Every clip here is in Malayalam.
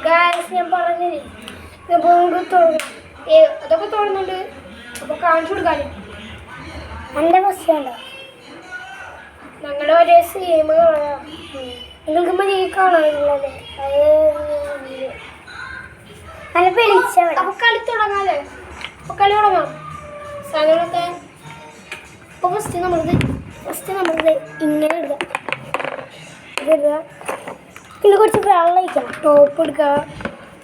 ഗായ്സ് ഞാൻ പറഞ്ഞില്ലേ അതൊക്കെ തോന്നുന്നുണ്ട്. അപ്പോൾ കാണിച്ചു കൊടുക്കാല്ലേ എൻ്റെ പ്രശ്നമുണ്ടോ ഞങ്ങളുടെ ഒരേ സെയിം കളറാണ്. നിങ്ങൾക്ക് മതി കാണാനുള്ളത് അത് നല്ല വെളിച്ചം. അപ്പോൾ കളി തുടങ്ങാല്ലേ? അപ്പോൾ കളി തുടങ്ങാം സാധനങ്ങളൊക്കെ. അപ്പോൾ ഫസ്റ്റ് നമ്മളിത് ഇങ്ങനെ എടുക്കാം. ഇതിടുക. പിന്നെ കുറച്ച് വെള്ളം ഒഴിക്കണം. ടോപ്പ് എടുക്കുക.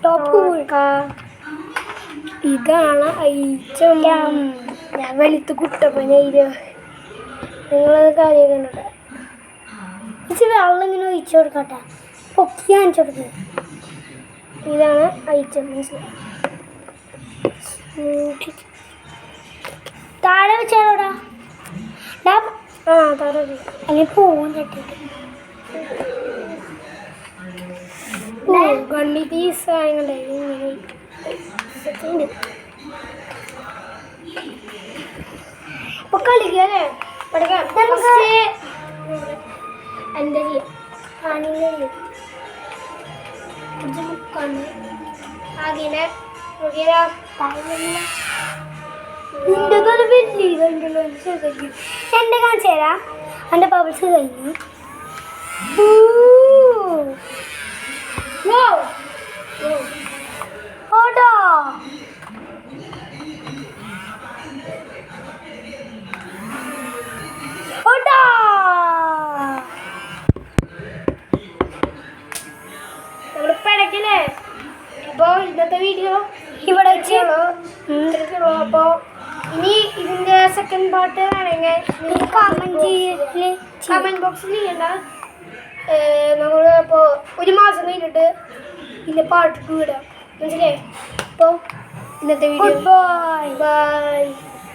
ടോപ്പ് കൊടുക്കുക. ഇതാണ് ഐറ്റം. ഞാൻ വെളുത്ത് കുട്ടപ്പന നിങ്ങളത് കാര്യം കണ്ടിട്ട് കുറച്ച് വെള്ളം ഇങ്ങനെ ഒഴിച്ചു കൊടുക്കട്ടെ. പൊക്കി കാണിച്ചു കൊടുക്കുക. ഇതാണ് ഐറ്റം. മനസ്സിലായി? താഴെ വെച്ചാലോടാ താഴെ അല്ലെങ്കിൽ പൂവും തട്ടിട്ട് ഗണ്ണി പീസ് ആയതുകൊണ്ട് ഇപ്പൊ കളിക്കല്ലേ പഠിക്കാം. എൻ്റെ ചെയ്യാം ആകിനെ എൻ്റെ കാണിച്ചു തരാം. എൻ്റെ ബബിൾസ് കഴിഞ്ഞു. ഓടോ ഓടോ നമ്മൾ പിടക്കില്ലേ? അപ്പോൾ ഇന്നത്തെ വീഡിയോ ഇവിടെ വെച്ചുള്ളൂ. അപ്പോൾ ഇനി ഇതിൻ്റെ സെക്കൻഡ് പാർട്ട് ആണെങ്കിൽ കമൻറ്റ് ബോക്സിൽ ചെയ്യണ്ട. നമ്മൾ ഇപ്പോൾ ഒരു മാസം കഴിഞ്ഞിട്ട് ഇതിൻ്റെ പാർട്ട് 2 ഇടാം. മനസ്സിലായി? അപ്പോൾ ഇന്നത്തെ വീഡിയോ ബൈ ബൈ.